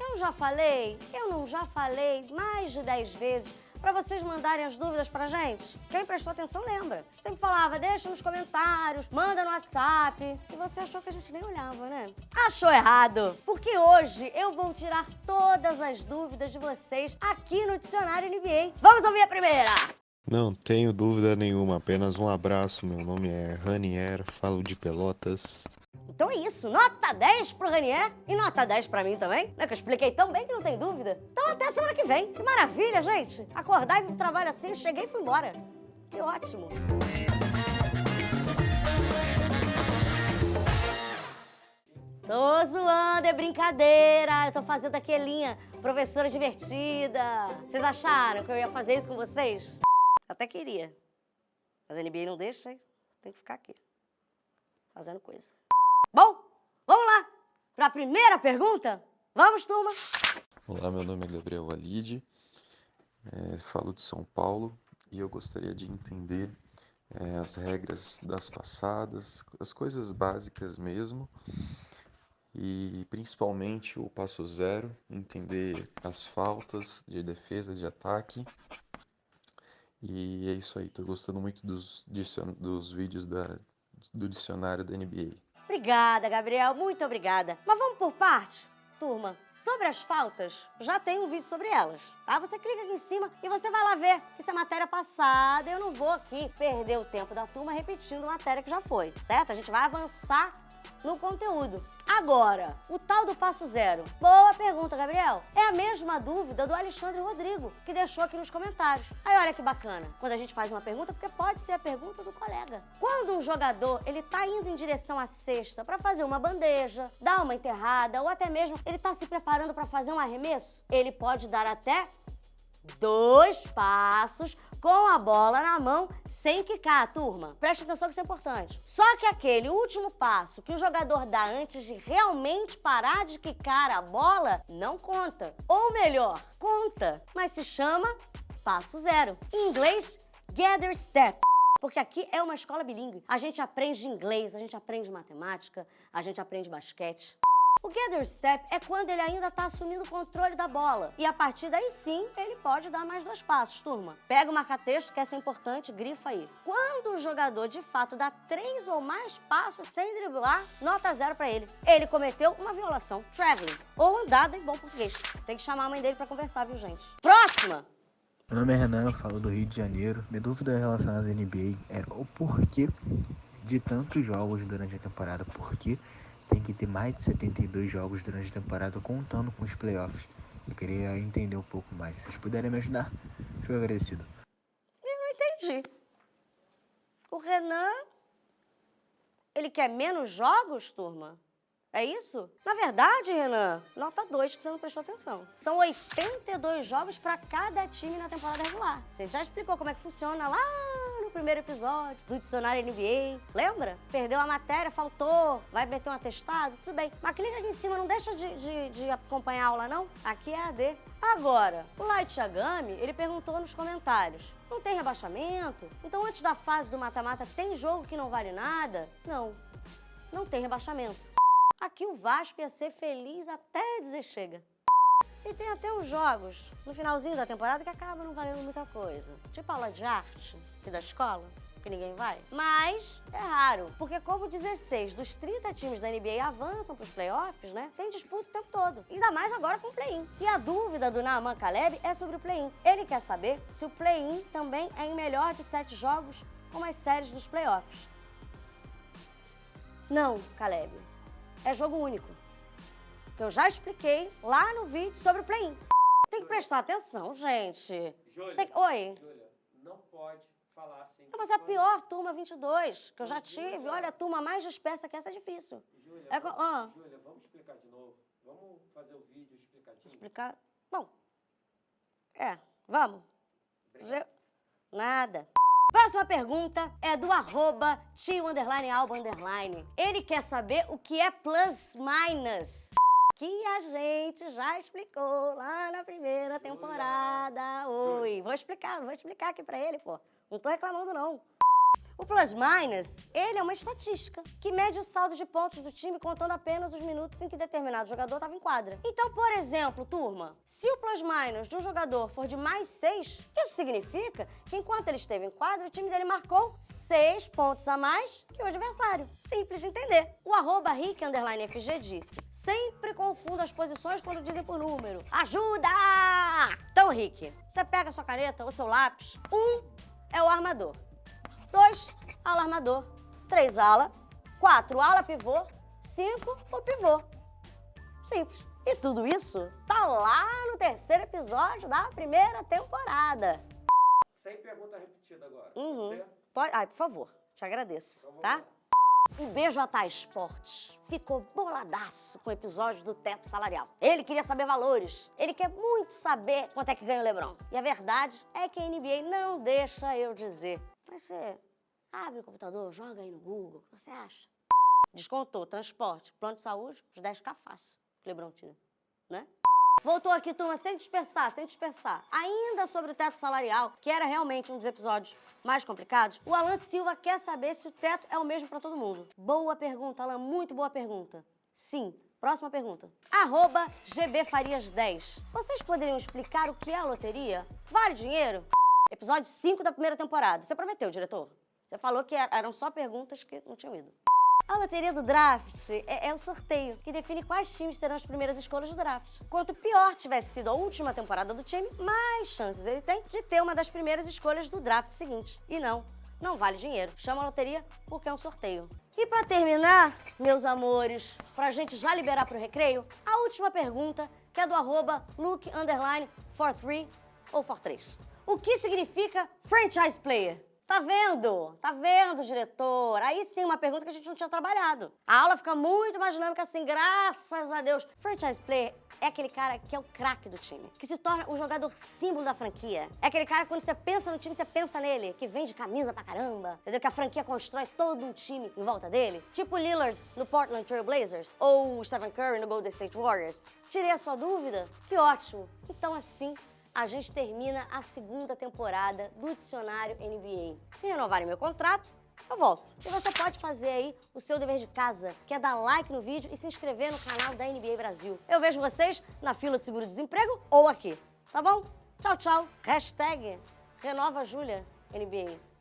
Eu já falei, eu não já falei mais de 10 vezes para vocês mandarem as dúvidas pra gente? Quem prestou atenção lembra. Sempre falava, deixa nos comentários, manda no WhatsApp. E você achou que a gente nem olhava, né? Achou errado, porque hoje eu vou tirar todas as dúvidas de vocês aqui no Dicionário NBA. Vamos ouvir a primeira! Não tenho dúvida nenhuma, apenas um abraço. Meu nome é Ranier, falo de Pelotas. Então é isso, nota 10 pro Ranier e nota 10 pra mim também. Não é que eu expliquei tão bem que não tem dúvida. Então até semana que vem. Que maravilha, gente. Acordar e ir pro trabalho assim, cheguei e fui embora. Que ótimo. Tô zoando, é brincadeira. Eu tô fazendo aquelinha, professora divertida. Vocês acharam que eu ia fazer isso com vocês? Até queria. Mas a NBA não deixa, hein? Tem que ficar aqui, fazendo coisa. Bom, vamos lá para a primeira pergunta? Vamos, turma? Olá, meu nome é Gabriel Valide, falo de São Paulo e eu gostaria de entender as regras das passadas, as coisas básicas mesmo, e principalmente o passo zero, entender as faltas de defesa, de ataque. E é isso aí, tô gostando muito dos vídeos do dicionário da NBA. Obrigada, Gabriel, muito obrigada. Mas vamos por parte? Turma, sobre as faltas, já tem um vídeo sobre elas, tá? Você clica aqui em cima e você vai lá ver que isso é matéria passada. Eu não vou aqui perder o tempo da turma repetindo matéria que já foi, certo? A gente vai avançar no conteúdo. Agora, o tal do passo zero. Boa pergunta, Gabriel. É a mesma dúvida do Alexandre Rodrigo, que deixou aqui nos comentários. Aí olha que bacana, quando a gente faz uma pergunta, porque pode ser a pergunta do colega. Quando um jogador, ele tá indo em direção à cesta para fazer uma bandeja, dar uma enterrada, ou até mesmo ele tá se preparando para fazer um arremesso, ele pode dar até 2 passos com a bola na mão sem quicar, turma. Presta atenção que isso é importante. Só que aquele último passo que o jogador dá antes de realmente parar de quicar a bola não conta. Ou melhor, conta, mas se chama passo zero. Em inglês, gather step. Porque aqui é uma escola bilíngue. A gente aprende inglês, a gente aprende matemática, a gente aprende basquete. O gather step é quando ele ainda está assumindo o controle da bola. E a partir daí sim, ele pode dar mais 2 passos, turma. Pega o marca-texto, que essa é importante, grifa aí. Quando o jogador de fato dá 3 ou mais passos sem driblar, nota 0 para ele. Ele cometeu uma violação, traveling, ou andada em bom português. Tem que chamar a mãe dele para conversar, viu, gente? Próxima! Meu nome é Renan, eu falo do Rio de Janeiro. Minha dúvida relacionada à NBA é o porquê de tantos jogos durante a temporada. Por que tem que ter mais de 72 jogos durante a temporada, contando com os playoffs? Eu queria entender um pouco mais. Se vocês puderem me ajudar, fico agradecido. Eu não entendi. O Renan, ele quer menos jogos, turma? É isso? Na verdade, Renan, nota 2 que você não prestou atenção. São 82 jogos para cada time na temporada regular. A gente já explicou como é que funciona lá no primeiro episódio do Dicionário NBA. Lembra? Perdeu a matéria, faltou, vai meter um atestado, tudo bem. Mas clica aqui em cima, não deixa de acompanhar a aula, não? Aqui é AD. Agora, o Light Yagami, ele perguntou nos comentários. Não tem rebaixamento? Então antes da fase do mata-mata tem jogo que não vale nada? Não, não tem rebaixamento. Aqui o Vasco ia ser feliz até dizer chega. E tem até uns jogos no finalzinho da temporada que acabam não valendo muita coisa. Tipo aula de arte, aqui da escola, que ninguém vai. Mas é raro, porque como 16 dos 30 times da NBA avançam para os playoffs, né? Tem disputa o tempo todo. Ainda mais agora com o play-in. E a dúvida do Naaman Caleb é sobre o play-in. Ele quer saber se o play-in também é em melhor de 7 jogos como as séries dos playoffs. Não, Caleb. É jogo único. Que eu já expliquei lá no vídeo sobre o play-in. Tem que prestar atenção, gente. Júlia, Oi? Júlia, não pode falar assim. Não, mas é a pior turma 22 que eu já tive. Olha, a turma mais dispersa que essa é difícil. Júlia, Júlia, vamos explicar de novo. Vamos fazer o vídeo explicadinho. Explicar? Bom, vamos. Nada. Próxima pergunta é do @tio_alba_. Ele quer saber o que é plus minus, que a gente já explicou lá na primeira temporada. Oi, vou explicar aqui pra ele, pô. Não tô reclamando, não. O plus-minus, ele é uma estatística que mede o saldo de pontos do time contando apenas os minutos em que determinado jogador estava em quadra. Então, por exemplo, turma, se o plus-minus de um jogador for de mais 6, isso significa que enquanto ele esteve em quadra, o time dele marcou 6 pontos a mais que o adversário. Simples de entender. O @Rick_FG disse: sempre confundo as posições quando dizem por número. Ajuda! Então, Rick, você pega a sua caneta ou seu lápis. 1 é o armador. 2, ala armador. 3, ala. 4, ala pivô. 5, o pivô. Simples. E tudo isso tá lá no 3º episódio da 1ª temporada. Sem pergunta repetida agora. Uhum. Pode ser? Pode? Ai, por favor. Te agradeço, Então vamos tá? lá. Um beijo a Thay Esportes. Ficou boladaço com o episódio do teto salarial. Ele queria saber valores. Ele quer muito saber quanto é que ganha o LeBron. E a verdade é que a NBA não deixa eu dizer. Mas você abre o computador, joga aí no Google, o que você acha? Descontou transporte, plano de saúde, os 10K fácil que o LeBron tira, né? Voltou aqui, turma, sem dispersar, sem dispersar. Ainda sobre o teto salarial, que era realmente um dos episódios mais complicados, o Alan Silva quer saber se o teto é o mesmo para todo mundo. Boa pergunta, Alan, muito boa pergunta. Sim. Próxima pergunta. @GBFarias10. Vocês poderiam explicar o que é a loteria? Vale dinheiro? Episódio 5 da 1ª temporada. Você prometeu, diretor? Você falou que eram só perguntas que não tinham ido. A loteria do draft é o sorteio que define quais times serão as primeiras escolhas do draft. Quanto pior tivesse sido a última temporada do time, mais chances ele tem de ter uma das primeiras escolhas do draft seguinte. E não vale dinheiro. Chama a loteria porque é um sorteio. E pra terminar, meus amores, pra gente já liberar pro recreio, a última pergunta, que é do @Luke_43 ou 43. O que significa franchise player? Tá vendo? Tá vendo, diretor? Aí sim, uma pergunta que a gente não tinha trabalhado. A aula fica muito mais dinâmica assim, graças a Deus. Franchise player é aquele cara que é o craque do time, que se torna o jogador símbolo da franquia. É aquele cara que quando você pensa no time, você pensa nele, que vende camisa pra caramba, entendeu? Que a franquia constrói todo um time em volta dele. Tipo o Lillard no Portland Trail Blazers ou o Stephen Curry no Golden State Warriors. Tirei a sua dúvida? Que ótimo! Então assim, a gente termina a 2ª temporada do Dicionário NBA. Se renovarem meu contrato, eu volto. E você pode fazer aí o seu dever de casa, que é dar like no vídeo e se inscrever no canal da NBA Brasil. Eu vejo vocês na fila de seguro-desemprego ou aqui, tá bom? Tchau, tchau. #RenovaJulia NBA.